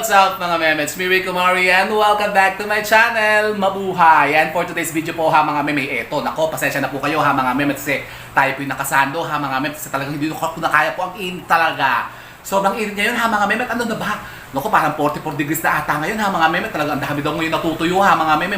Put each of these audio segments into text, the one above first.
What's up mga meme? It's me, Rico Mari, and welcome back to my channel, Mabuhay! And for today's video po ha mga meme, eto, nako, pasensya na po kayo ha mga meme kasi tayo po yung nakasando ha mga meme kasi talagang hindi ko na kaya po, ang init talaga. Sobrang init ngayon ha mga meme, ano na ba? Nako, parang 44 degrees na ata ngayon ha mga meme, talagang ang dami daw ngayon natutuyo ha mga meme,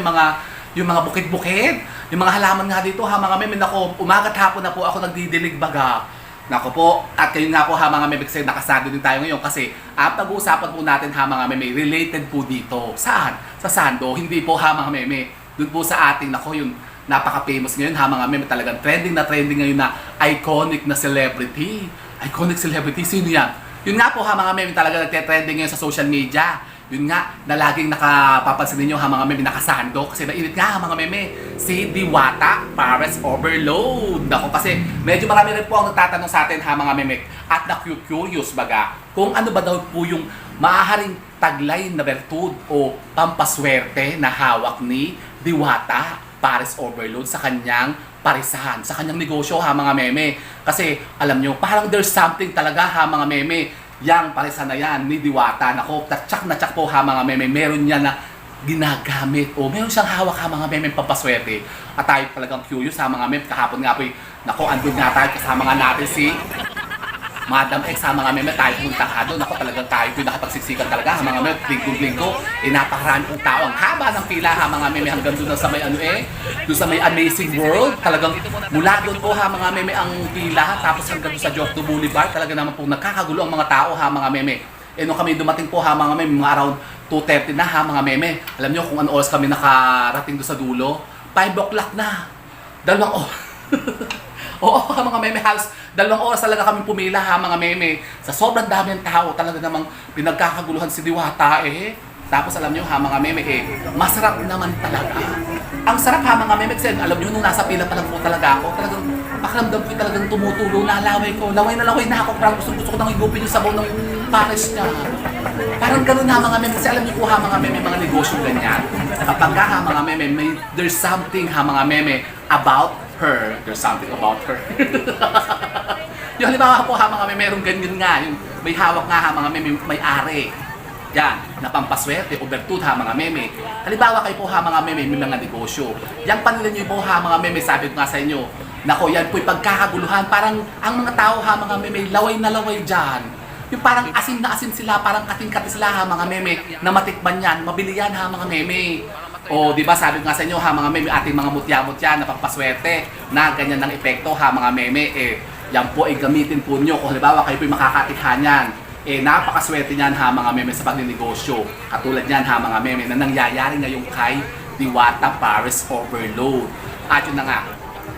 yung mga bukid-bukid, yung mga halaman nga dito ha mga meme, nako, umaga't hapon na po ako nagdidilig baga. Nako po, at kayo nga po ha mga meme, kasi nakasado din tayo ngayon kasi pag-uusapan po natin ha mga meme, related po dito. Saan? Sa Sando, hindi po ha mga meme. Doon po sa ating, nako, yung napaka-famous ngayon ha mga meme, talagang trending ngayon na iconic na celebrity. Iconic celebrity, sino yan? Yun nga po ha mga meme, talaga nagte-trending ngayon sa social media. Yun nga, na laging nakapapansin ninyo ha mga meme, nakasando. Kasi mainit nga ha mga meme, si Diwata Pares Overload. Ako kasi medyo marami rin po ang nagtatanong sa atin ha mga meme, at na-curious baga, kung ano ba daw po yung maaaring taglay na bertud o pampaswerte na hawak ni Diwata Pares Overload sa kanyang parisahan, sa kanyang negosyo ha mga meme. Kasi alam nyo, parang there's something talaga ha mga meme, yang parisan na yan ni Diwata. Nako, tsak na tsak po ha mga meme, meron niya na ginagamit o meron siyang hawak ha mga meme pampaswerte. At tayo talagang curious ha mga meme, kahapon nga po nako, andun nga tayo kasama nga natin si Madam X ha mga meme, tayo punta ha doon. Nako, talagang tayo po nakapagsiksikan talaga ha mga meme, linggo-linggo, napakarami pong tao, ang haba ng pila ha mga meme, hanggang doon sa may doon sa may Amazing World, talagang mula doon po ha mga meme ang pila, tapos hanggang doon sa Jokto Boulevard, talaga naman po nagkakagulo ang mga tao ha mga meme. Nung kami dumating po ha mga meme, mga around 2:30 na ha mga meme, alam nyo kung ano oras kami nakarating doon sa dulo? 5 o'clock na, 2 oras. Oo ha mga meme, halos 2 oras talaga kami pumila ha mga meme. Sa sobrang dami ng tao, talaga namang pinagkakaguluhan si Diwata Tapos alam nyo ha mga meme, masarap naman talaga. Ang sarap ha mga meme, kasi alam nyo nung nasa pila pa lang po talaga ako, talagang pakiramdam ko talagang tumutulo na laway ko. Laway na ako, parang gusto ko nang igupin yung sabaw ng pares niya. Parang ganun ha mga meme, kasi alam nyo po ha mga meme, mga negosyo ganyan. Kapag ha mga meme, there's something ha mga meme about her. There's something about her. Yung halimbawa po ha mga meme, merong ganyan nga, yung may hawak nga ha mga meme, may ari. Yan, na pampaswerte o bertud ha mga meme. Halimbawa kayo po ha mga meme, may mga negosyo. Yang panila nyo po ha mga meme, sabi ko nga sa inyo, nako, yan po'y pagkakaguluhan. Parang ang mga tao ha mga meme, laway na laway dyan. Yung parang asin na asin sila, parang kating-kati sila ha mga meme, na matikman yan, mabili yan ha mga meme. O di ba sabi ko nga sa inyo ha mga meme, ating mga mutya-mutya na pampaswerte na ganyan ng epekto ha mga meme. Yan po ay gamitin po nyo. Kung halimbawa kayo po'y makakatikhan yan, napakaswerte niyan ha mga meme sa pagninegosyo. Katulad niyan ha mga meme na nangyayari ngayon kay Diwata Pares Overload. At yun na nga,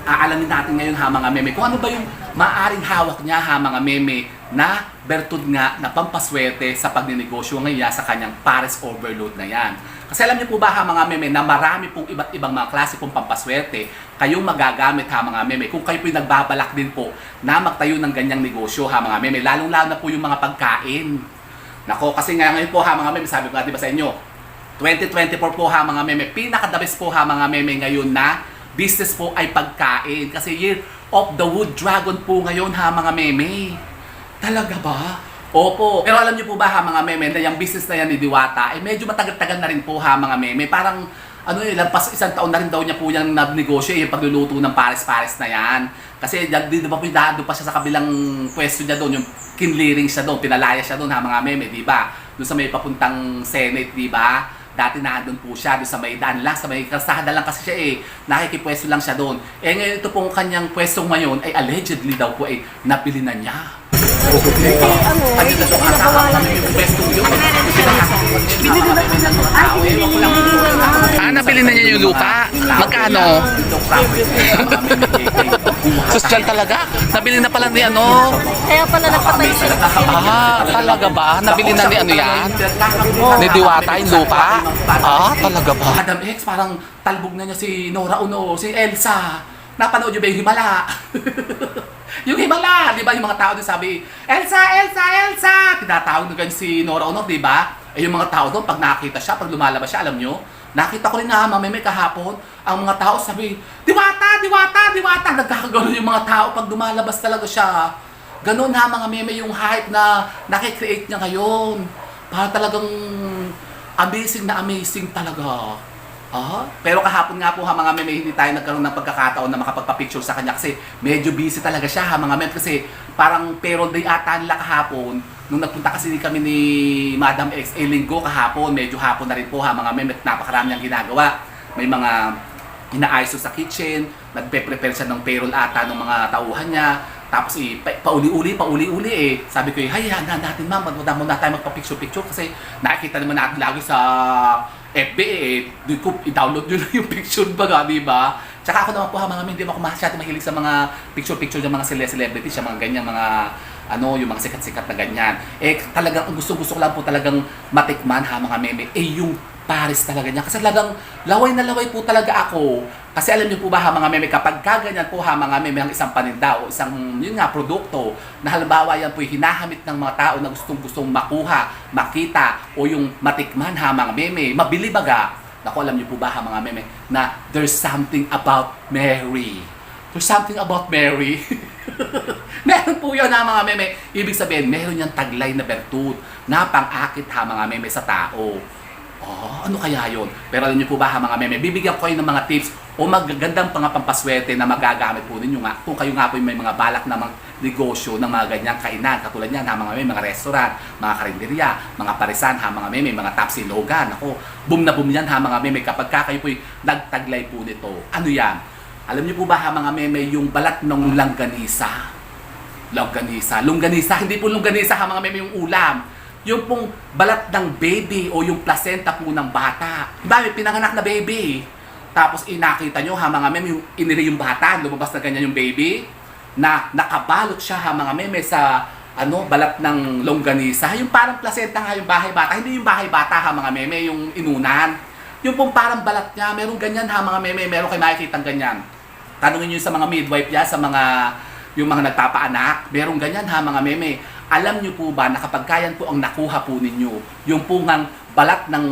aalamin natin ngayon ha mga meme kung ano ba yung maaring hawak niya ha mga meme na bertud nga na pampaswerte sa pagninegosyo ngayon sa kanyang Pares Overload na yan. Kasi alam niyo po ba ha mga meme na marami pong iba't ibang mga klase pong pampaswerte kayong magagamit ha mga meme kung kayo po'y nagbabalak din po na magtayo ng ganyang negosyo ha mga meme, lalong-lalo na po yung mga pagkain. Nako, kasi ngayon po ha mga meme, sabi ko nga diba sa inyo, 2024 po ha mga meme, pinaka-the best po ha mga meme ngayon na business po ay pagkain. Kasi Year of the Wood Dragon po ngayon ha mga meme. Talaga ba? Opo. Pero alam niyo po ba ha mga meme, na yung business na yan ni Diwata, medyo matagal-tagal na rin po ha mga meme. Parang lampas 1 taon na rin daw niya po yung nagnegosyo, yung pagluluto ng pares-pares na yan. Kasi di ba po doon pa siya sa kabilang pwesto niya doon, yung kinliring siya doon, pinalaya siya doon ha mga meme, di ba? Doon sa may papuntang Senate, di ba? Dati nandun po siya, doon sa may daan lang, sa may kalsada lang kasi siya nakikipwesto lang siya doon. Ngayon ito pong kanyang pwestong ngayon ay allegedly daw po nabili na niya. Okay. Ayun na siya yung pwesto yun. Nabili na niya yung lupa? Magkano? Social talaga? Nabili na pala ni Kaya pala nagpatay siya. Talaga ba? Nabili na ni yan? Ni Diwata yung lupa? Talaga ba? Madam X, parang talbog na niya si Nora Uno, si Elsa. Napanood niyo ba yung Himala? Yung Himala, di ba? Yung mga tao doon sabi, Elsa, Elsa, Elsa! Tinatawag na ganyan si Nora Uno, di ba? Yung mga tao doon, pag nakita siya, pag lumalabas siya, alam nyo, nakita ko rin na mameme kahapon, ang mga tao sabi, Diwata, Diwata, Diwata! Nagkakagano yung mga tao pag lumalabas talaga siya. Ganun ha mga meme yung hype na nakikreate niya ngayon. Parang talagang amazing na amazing talaga. Pero kahapon nga po ha mga meme, hindi tayo nagkaroon ng pagkakataon na makapagpa-picture sa kanya kasi medyo busy talaga siya ha mga meme kasi parang payroll day ata nila kahapon. Nung nagpunta kasi kami ni Madam X Linggo kahapon, medyo hapon na rin po ha mga meme, napakarami niyang ginagawa. May mga inaayos sa kitchen, nagpe-prepare siya ng payroll ata ng mga tauhan niya. Tapos pauli-uli eh. Sabi ko, hayaan na natin ma'am, muna tayo magpa-picture-picture kasi nakikita naman natin lagi sa FB doon ko i-download nyo na yung picture baga, di ba? Tsaka ako naman po ha mga hindi ako masyado mahilig sa mga picture-picture ng mga celebrities, mga ganyan, mga yung mga sikat-sikat na ganyan. Talagang gusto-gusto ko lang po talagang matikman ha mga meme, yung Paris talaga niya. Kasi talagang laway na laway po talaga ako. Kasi alam niyo po ba ha mga meme, kapag kaganyan po ha mga meme ang isang paninda o isang yun nga produkto na halimbawa yan po hinahamit ng mga tao na gustong makuha, makita o yung matikman ha mga meme, mabili baga. Naku, alam niyo po ba ha mga meme na there's something about Mary. There's something about Mary. Meron po yun ha mga meme. Ibig sabihin, meron yung taglay na bertud na pang-akit ha mga meme sa tao. Ano kaya yun? Pero alam niyo po ba ha mga meme, bibigyan ko kayo ng mga tips o magagandang pampaswerte na magagamit po ninyo nga kung kayo nga po may mga balak na negosyo ng mga ganyang kainan. Katulad yan ha mga meme, mga restaurant, mga karinderya, mga parisan ha mga meme, mga tapsilogan. Ako, boom na boom yan ha mga meme kapag kayo po'y nagtaglay po nito. Ano yan? Alam niyo po ba ha mga meme, yung balat ng langganisa? Longganisa, hindi po longganisa ha mga meme yung ulam. Yung pong balat ng baby o yung placenta po ng bata. Diba, may pinanganak na baby. Tapos inakita nyo ha mga meme, yung inili yung bata, lumabas na ganyan yung baby, na nakabalot siya ha mga meme sa balat ng longganisa. Yung parang placenta nga yung bahay bata, hindi yung bahay bata ha mga meme, yung inunan. Yung pong parang balat niya, meron ganyan ha mga meme, meron kayo makikita ganyan. Tanungin nyo sa mga midwife ya, sa yung mga nagpapaanak, meron ganyan ha mga meme. Alam niyo po ba na kapag kayan po ang nakuha po ninyo, yung pungang balat ng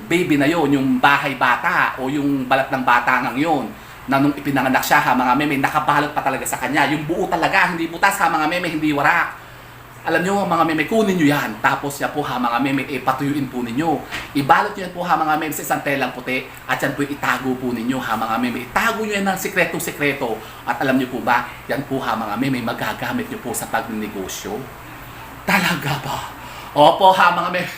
baby na yon, yung bahay bata o yung balat ng bata ng yon, na nung ipinanganak siya ha mga meme, nakabalot pa talaga sa kanya. Yung buo talaga, hindi butas ha mga meme, hindi warak. Alam niyo mga meme, kunin niyo yan. Tapos yan po ha mga meme, patuyuin po ninyo. Ibalot niyo yan po ha mga meme sa isang telang puti at yan po itago po ninyo ha mga meme. Itago niyo yan ng sikretong-sikreto. At alam niyo po ba, yan po ha mga meme, magagamit niyo po sa pagnegosyo. Talaga ba? Opo ha mga meme.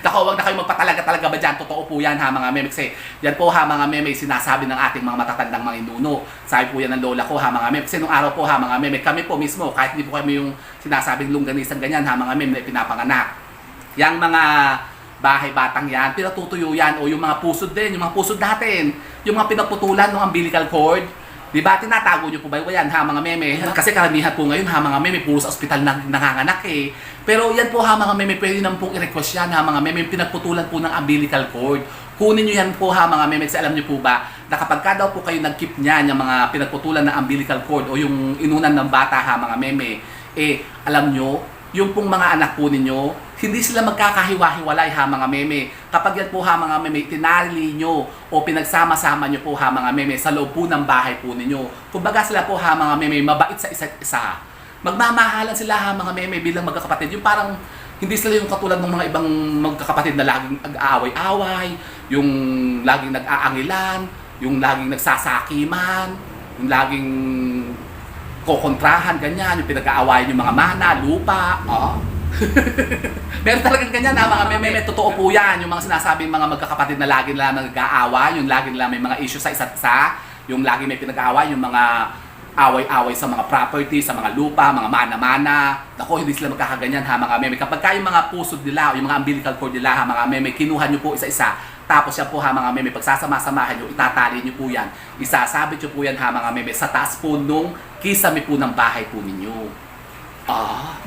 Naku, huwag na kayo magpatalaga-talaga ba dyan? Totoo po yan ha mga meme. Kasi yan po ha mga meme, sinasabi ng ating mga matatandang mga inuno. Sabi po yan ng lola ko ha mga meme. Kasi nung araw po ha mga meme, kami po mismo, kahit hindi po kami yung sinasabing longganisang ganyan ha mga meme na pinapanganak. Yang mga bahay batang yan, pinatutuyo yan o yung mga pusod din, yung mga pusod natin. Yung mga pinagputulan ng umbilical cord. Diba, tinatago nyo po ba yan ha mga meme? Kasi karamihan po ngayon ha mga meme, puro sa ospital nanganganak eh. Pero yan po ha mga meme, pwede naman pong i-request yan ha mga meme, pinagputulan po ng umbilical cord. Kunin nyo yan po ha mga meme, kasi alam nyo po ba, na kapag ka daw po kayo nag-keep niyan, yung mga pinagputulan ng umbilical cord o yung inunan ng bata ha mga meme, alam nyo, yung pong mga anak po ninyo, hindi sila magkakahiwa-hiwalay ha mga meme. Kapag yan po ha mga meme, tinali nyo o pinagsama-sama nyo po ha mga meme sa loob po ng bahay po ninyo. Kumbaga sila po ha mga meme, mabait sa isa't isa. Magmamahalan sila ha mga meme bilang magkakapatid. Yung parang hindi sila yung katulad ng mga ibang magkakapatid na laging nag-aaway-away, yung laging nag-aangilan, yung laging nagsasakiman, yung laging kokontrahan, ganyan, yung pinag-aawayan yung mga mana, lupa, meron talagang ganyan na mga meme, totoo po yan, yung mga sinasabing mga magkakapatid na lagi nila nag-aaway, yung lagi nila may mga issue sa isa't isa, yung lagi may pinag-aaway, yung mga away-away sa mga property, sa mga lupa, mga mana-mana. Naku, hindi sila magkakaganyan ha mga meme. Kapag kayo mga pusod nila, yung mga umbilical cord nila ha mga meme, kinuha nyo po isa-isa. Tapos yan po ha mga meme, pagsasama-samahan nyo, itatali nyo po yan. Isasabit nyo po yan ha mga meme sa taas po nung kisame po ng bahay po ninyo.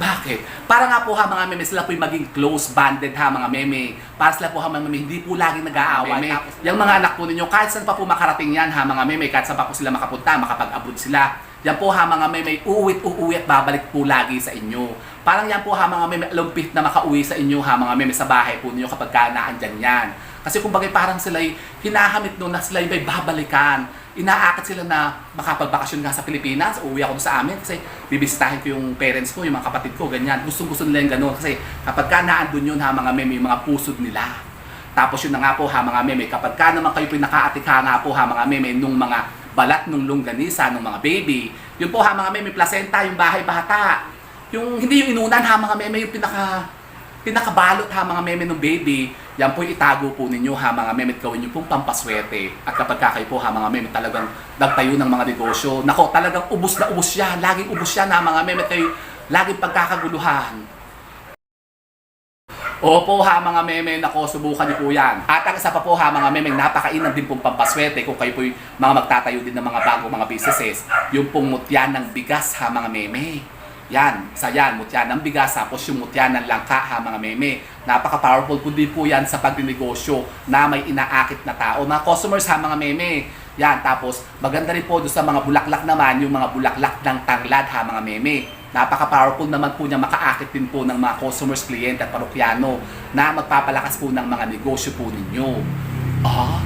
Bakit? Para nga po ha mga meme, sila po'y maging close banded ha mga meme. Para sila po ha mga meme, hindi po laging nag-aaway. Yung mga anak po ninyo, kahit saan pa po makarating yan ha mga meme, kahit saan pa po sila makapunta, makapag-abroad sila. Yan po ha mga meme, uuwi at babalik po lagi sa inyo. Parang yan po ha mga meme, lumpit na makauwi sa inyo ha mga meme sa bahay po ninyo kapag naandyan yan. Kasi kumbaga parang sila'y hinahamit nun na sila'y may babalikan. inaakit sila na makapagbakasyon nga sa Pilipinas. Uuwi ako sa amin kasi bibisitahin ko yung parents ko, yung mga kapatid ko, ganyan. Gusto nila yung gano'n kasi kapag ka naandun yun ha mga meme, yung mga pusod nila. Tapos yun na nga po ha mga meme, kapag ka naman kayo pinakaatikha nga po ha mga meme, nung mga balat nung longganisa, nung mga baby, yun po ha mga meme, placenta, yung bahay bata. Yung hindi yung inunan ha mga meme, yung pinakabalot ha mga meme ng baby, yan po yung itago po ninyo ha mga meme at gawin nyo pong pampaswerte. At kapag kayo po ha mga meme talagang nagtayo ng mga negosyo, nako talagang ubos na ubos yan, laging ubos yan ha mga meme kayo, laging pagkakaguluhan. Opo ha mga meme, nako subukan niyo po yan. At ang isa pa po ha mga meme, napakainam din pong pampaswerte kung kayo po yung mga magtatayo din ng mga bagong mga businesses. Yung pong mutya ng bigas ha mga meme. Yan, isa yan, mutya ng bigas, tapos yung mutya ng langka ha mga meme. Napaka-powerful po din po yan sa pagdinegosyo na may inaakit na tao. Mga customers ha mga meme. Yan, tapos maganda rin po doon sa mga bulaklak naman, yung mga bulaklak ng tanglad ha mga meme. Napaka-powerful naman po niya, makaakit din po ng mga customers, kliyente at parokyano na magpapalakas po ng mga negosyo po ninyo.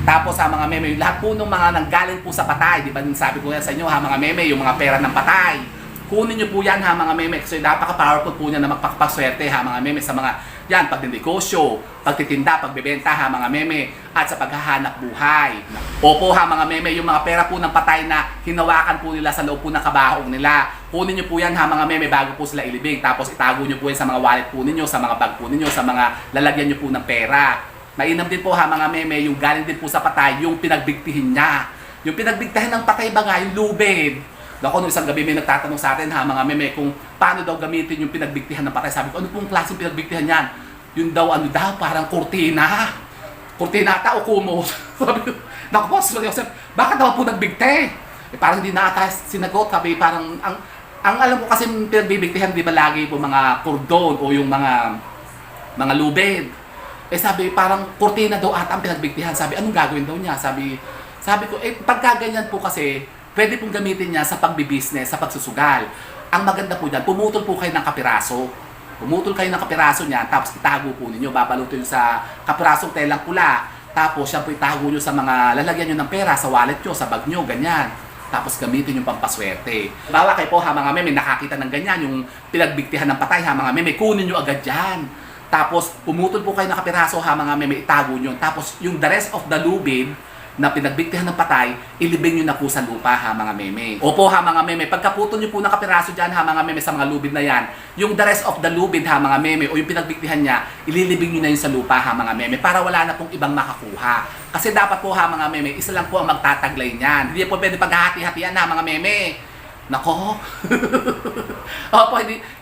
Tapos ha mga meme, lahat po ng mga nanggaling po sa patay, di ba sabi ko yan sa inyo ha mga meme, yung mga pera ng patay. Kunin nyo po yan ha mga meme kasi napaka-powerful po niya na magpapaswerte ha mga meme sa mga yan, pagdinegosyo, pagtitinda, pagbebenta ha mga meme at sa paghahanap buhay. Opo ha mga meme, yung mga pera po ng patay na hinawakan po nila sa loob po ng kabaong nila. Kunin nyo po yan ha mga meme bago po sila ilibing. Tapos itago nyo po yan sa mga wallet po ninyo, sa mga bag po ninyo, sa mga lalagyan nyo po ng pera. Mainam din po ha mga meme, yung galing din po sa patay, yung pinagbigtihin niya. Yung pinagbigtihan ng patay ba nga, yung lubid. Ako nung isang gabi may nagtatanong sa atin ha mga meme kung paano daw gamitin yung pinagbigtihan ng patay. Sabi ko, ano pong klaseng pinagbigtihan yan? Yun daw, ano daw, parang kurtina. Kurtinata o kumo. Sabi ko, naku po, bakit daw po nagbigte? Parang hindi na ata sinagot. Sabi, parang, ang alam ko kasi pinagbibigtihan, di ba lagi po mga kordon o yung mga lubid. Sabi, parang kurtina daw ata ang pinagbigtihan. Sabi, anong gagawin daw niya? Sabi ko, pagka ganyan po kasi, pwede pong gamitin niya sa pagbibusiness, sa pagsusugal. Ang maganda po dyan, pumutol po kayo ng kapiraso. Pumutol kayo ng kapiraso niya, tapos itago po ninyo. Babalutin sa kapirasong telang pula. Tapos yan po itago nyo sa mga lalagyan nyo ng pera, sa wallet nyo, sa bag nyo, ganyan. Tapos gamitin yung pampaswerte. Bawa kayo po ha mga meme, nakakita ng ganyan, yung pinagbigtihan ng patay ha mga meme, kunin nyo agad yan. Tapos pumutol po kayo ng kapiraso ha mga meme, itago nyo. Tapos yung the rest of the lubid, na pinagbigtihan ng patay, ilibing nyo na po sa lupa ha mga meme. Opo ha mga meme, pagkaputol nyo po ng kapiraso dyan ha mga meme sa mga lubid na yan, yung the rest of the lubid ha mga meme o yung pinagbigtihan niya, ililibing nyo na yun sa lupa ha mga meme para wala na pong ibang makakuha. Kasi dapat po ha mga meme, isa lang po ang magtataglay niyan. Hindi po pwede paghahati-hatian ha mga meme. Nako. Opo,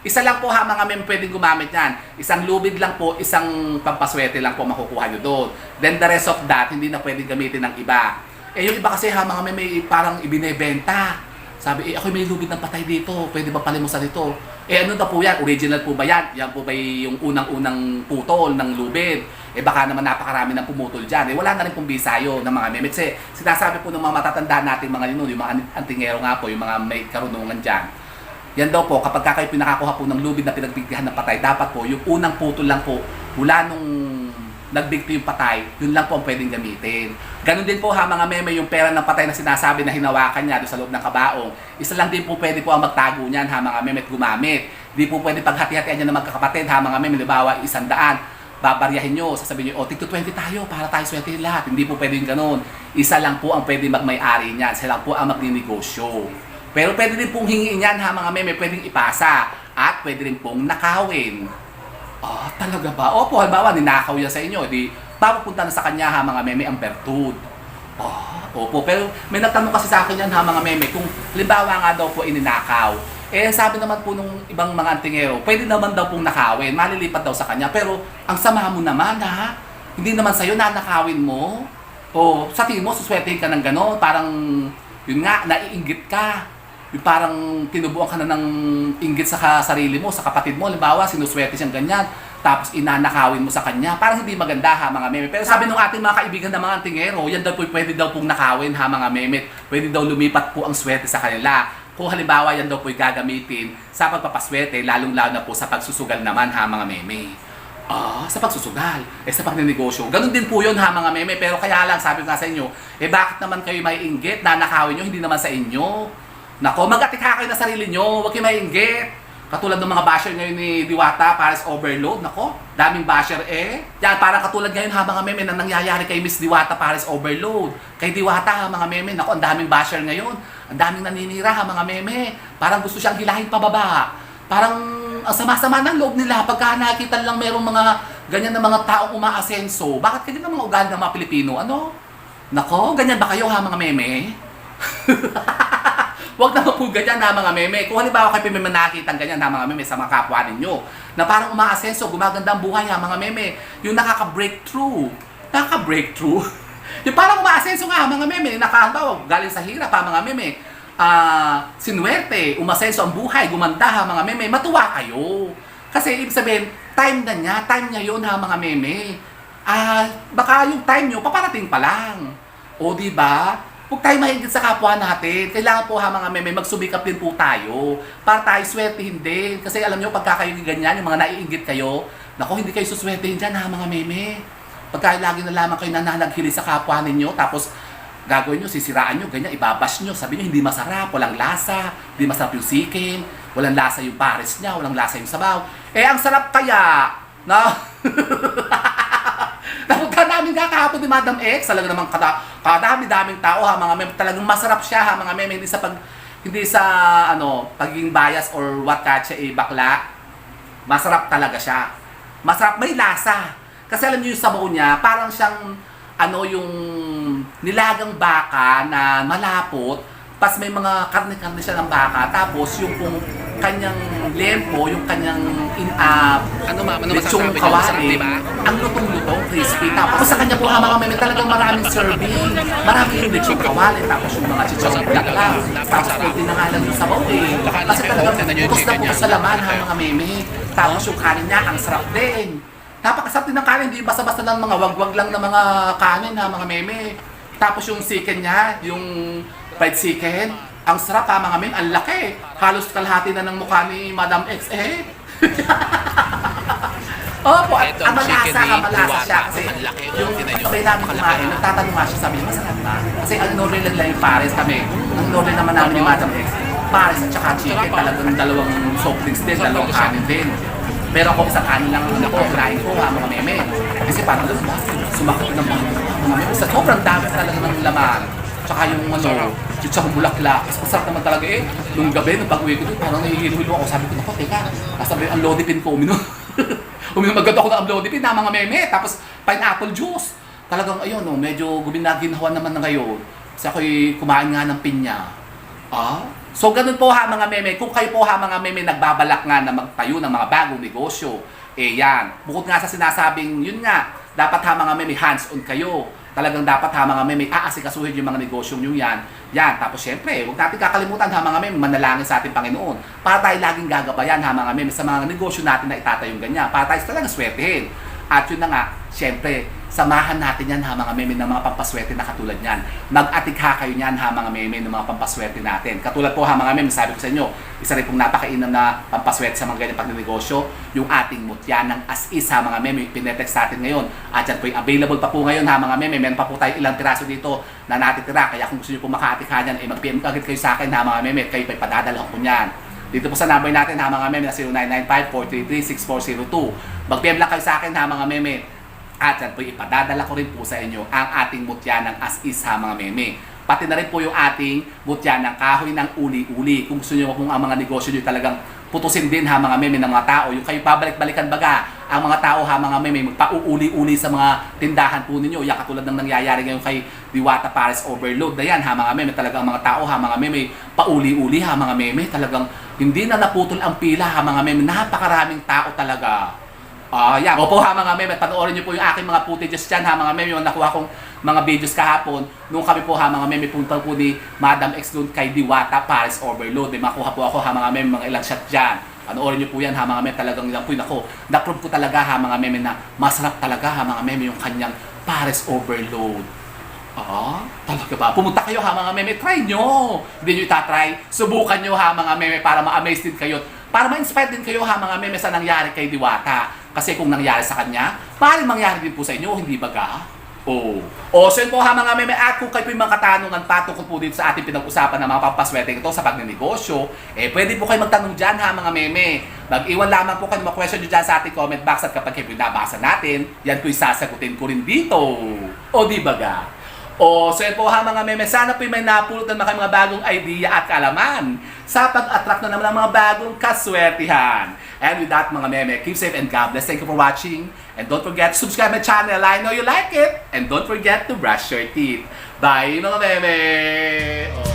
isa lang po ha mga meme pwedeng gumamit yan. Isang lubid lang po, isang pampaswerte lang po makukuha nyo doon. Then the rest of that, hindi na pwedeng gamitin ng iba. Yung iba kasi ha mga meme parang ibinebenta. Sabi, ako may lubid ng patay dito, pwede ba palimusan ito? Ano daw po yan? Original po ba yan? Yan po ba yung unang-unang putol ng lubid? Baka naman napakarami ng pumutol dyan. Wala na rin pong bisayo ng mga meme. Kasi sinasabi po ng mga matatanda natin mga yun, yung mga antingero nga po, yung mga may karunungan dyan. Yan daw po, kapag kayo pinakakuha po ng lubid na pinagbigtihan ng patay, dapat po, yung unang putol lang po, mula nung nagbigti yung patay, yun lang po ang pwedeng gamitin. Ganon din po ha mga meme, yung pera ng patay na sinasabi na hinawakan niya doon sa loob ng kabaong, isa lang din po pwede po ang magtago niyan ha mga meme at gumamit. Di po pwede paghati-hatian niya ng magkakapatid ha mga meme, halimbawa 100, babaryahin nyo, sasabihin nyo, tigto 20 tayo para tayo swerte lahat. Hindi po pwede yung ganon. Isa lang po ang pwede magmay-ari niyan, sila lang po ang magninegosyo. Pero pwede din pong hingiin yan ha mga meme, pwedeng ipasa at pwede rin pong nakawin. Talaga ba? Opo, halimbawa, ninakaw yan sa inyo. Papupunta na sa kanya ha mga meme ang bertud. Opo, pero may nagtanong kasi sa akin yan ha mga meme, kung halimbawa nga daw po ininakaw. Sabi naman po nung ibang mga antingero, pwede naman daw pong nakawin, malilipat daw sa kanya. Pero ang sama mo naman ha, hindi naman sa'yo na nakawin mo. O sa tingin mo, suswertehin ka ng gano'n, parang yun nga, naiinggit ka. Yung parang tinubuan ka na ng inggit sa sarili mo, sa kapatid mo. Halimbawa, sinuswerte siyang ganyan, tapos inanakawin mo sa kanya. Parang hindi maganda ha mga meme. Pero sabi nung ating mga kaibigan na mga antingero, yan daw po pwede daw pong nakawin ha mga meme. Pwede daw lumipat po ang swerte sa kanila. Kung halimbawa yan daw po gagamitin sa pagpapaswerte, lalong-lalo na po sa pagsusugal naman ha mga meme. Sa pagsusugal, sa pagninegosyo. Ganun din po yun ha mga meme. Pero kaya lang, sabi ko nga sa inyo, bakit naman kayo may inggit? Nanakawin nyo, hindi naman sa inyo. Nako, mag-atikha kayo na sarili nyo, huwag kayo may inggit. Katulad ng mga basher ngayon ni Diwata, Paris Overload. Nako, daming basher Yan, parang katulad ngayon ha mga meme na nangyayari kay Miss Diwata, Paris Overload. Kay Diwata ha mga meme, nako, ang daming basher ngayon. Ang daming naninira ha mga meme. Parang gusto siyang hilahin pababa. Parang ang sama-sama ng loob nila pagka nakita lang merong mga ganyan na mga taong umaasenso. Bakit ganyan ang mga ugali ng mga Pilipino? Ano? Nako, ganyan ba kayo ha mga meme? Huwag naman po ganyan ha mga meme. Kung halimbawa kayo may nakita ganyan ha mga meme sa mga kapwa ninyo na parang umaasenso, gumaganda ang buhay ha mga meme. Yung nakaka-breakthrough. Nakaka-breakthrough? Yung parang umaasenso nga ha mga meme. Galing sa hirap ha mga meme. Sinuwerte, umasenso ang buhay, gumanda ha mga meme. Matuwa kayo. Kasi ibig sabihin, time niya yun ha mga meme. Baka yung time nyo, paparating pa lang. O diba? Huwag tayo mahigit sa kapwa natin. Kailangan po ha mga meme, magsumikap din po tayo. Para tayo swertihin din. Kasi alam nyo, pagka kayo ganyan, yung mga naiinggit kayo, nako, hindi kayo suswertihin dyan ha mga meme. Pagka lagi na lamang kayo nananaghili sa kapwa ninyo, tapos gagawin nyo, sisiraan nyo, ganyan, ibabash nyo. Sabi nyo, hindi masarap, walang lasa, hindi masarap yung sikin, walang lasa yung pares niya, walang lasa yung sabaw. Ang sarap kaya, na? Napagka namin kakahapon ni Madam X, talaga naman kadami-daming tao ha mga meme, talagang masarap siya ha mga meme, hindi sa pagiging bias or what katsa bakla. Masarap talaga siya. Masarap, may lasa. Kasi alam niyo yung sabaw niya, parang siyang yung nilagang baka na malapot, pas may mga karne-karne siya ng baka, tapos yung kanyang lempo, yung kanyang lechong kawali, ang lutong-lutong, crispy. Tapos sa kanya po ha mga meme, talagang maraming serving, maraming yung lechong kawali, tapos yung mga chichong bulaklak, tapos pwede na nga lang yung sabaw kasi talagang putos na putos sa laman ha mga meme. Tapos yung kanin niya, ang sarap din. Napakasarap din ng kanin, hindi basta-basta lang mga wagwag lang na mga kanin ha mga meme. Tapos yung chicken niya, yung fried chicken, ang sarap ha mga meme, ang laki. Halos kalahati na ng mukha ni Madam X Opo, at malasa siya kasi yung sabay namin kumain, nagtatanong nga siya, sabi niya, masarap ba? Kasi ang in-order lang yung pares kami. Ang in-order naman namin ni Madam X, pares at saka chicken, talagang dalawang soft drinks din, dalawang kanin din. Pero ako isang kanin lang kinain ko ha mga meme. Kasi parang sumakit ng mga meme. Sobrang dami talaga ng laman. Tsaka yung chichong bulaklak. Masarap naman talaga nung gabi, nung pag-uwi ko doon, parang nahihilo-hilo ako. Sabi ko, naku, teka, nasabi ang lodipin ko, uminom agad ako ng amlodipin na mga meme. Tapos pineapple juice. Talagang medyo guminaginawan naman na ngayon. Kasi ako'y kumain nga ng pinya. So ganun po ha mga meme, kung kayo po ha mga meme nagbabalak nga na magtayo ng mga bagong negosyo, yan, bukod nga sa sinasabing yun nga, dapat ha mga meme hands-on kayo. Talagang dapat ha mga meme aasikasuhin yung mga negosyo nyo yan. Tapos syempre, huwag natin kakalimutan ha mga meme, manalangin sa ating Panginoon. Para tayo laging gagabayan ha mga meme sa mga negosyo natin na itatayong ganyan. Para tayo talagang swertehin. At yun na nga, syempre, samahan natin yan ha mga meme ng mga pampaswerte na katulad yan. Mag-atikha kayo yan ha mga meme ng mga pampaswerte natin. Katulad po ha mga meme, sabi ko sa inyo, isa rin pong napakainam na pampaswerte sa mga ganyan pagnegosyo, yung ating mutya ng as is ha mga meme, pinetext natin ngayon. At yan po yung available pa po ngayon ha mga meme, meron pa po tayo ilang piraso dito na natitira. Kaya kung gusto nyo po maka-atikha yan, mag-PM agad kayo sa akin ha mga meme, kayo pa ipadadala ko yan. Dito po sa number natin ha mga meme na 0995-433-6402. Mag-PM lang kayo sa akin ha mga meme. At yan po ipadadala ko rin po sa inyo ang ating mutya ng as is ha mga meme. Pati na rin po yung ating mutya ng kahoy ng uli-uli. Kung gusto nyo kung ang mga negosyo nyo talagang putusin din ha mga meme ng mga tao. Yung kayo pabalik-balikan baga ang mga tao ha mga meme magpa-uuli-uli sa mga tindahan po ninyo. Yan katulad ng nangyayari ngayon kay Diwata Paris Overload na yan ha mga meme. Talagang mga tao ha mga meme pauli-uli ha mga meme. Talagang hindi na naputol ang pila ha mga meme. Napakaraming tao talaga. Yan. Opo ha mga meme, panoorin nyo po yung aking mga footages dyan ha mga meme, yung nakuha kong mga videos kahapon nung kami po ha mga meme punta po ni Madam X doon kay Diwata Paris Overload. Makuha po ako ha mga meme, mga ilang shot dyan. Panoorin nyo po yan ha mga meme, talagang ilang po yun ako. Na-prove ko talaga ha mga meme na masarap talaga ha mga meme yung kanyang Paris Overload. Talaga ba? Pumunta kayo ha mga meme, try nyo. Hindi nyo itatry, subukan nyo ha mga meme para ma-amaze din kayo. Para ma-inspire din kayo ha mga meme sa nangyari kay Diwata. Kasi kung nangyari sa kanya, maaaring mangyari din po sa inyo, hindi ba ga? Oo. So yun po ha mga meme, at kung kayo po yung mga katanungan patungkol po dito sa ating pinag-usapan ng mga pampaswerte ito sa pagnenegosyo, pwede po kayo magtanong dyan ha mga meme. Mag-iwan lamang po kayo ng mga question nyo dyan sa ating comment box at kapag kayo pinabasa natin, yan po yung sasagutin ko rin dito. O di ba ga? So yun po ha mga meme, sana po may napulot na mga bagong idea at kaalaman sa pag-attract na naman ng mga bagong kaswertihan. And with that mga meme, keep safe and God bless. Thank you for watching. And don't forget to subscribe my channel. I know you like it. And don't forget to brush your teeth. Bye mga meme!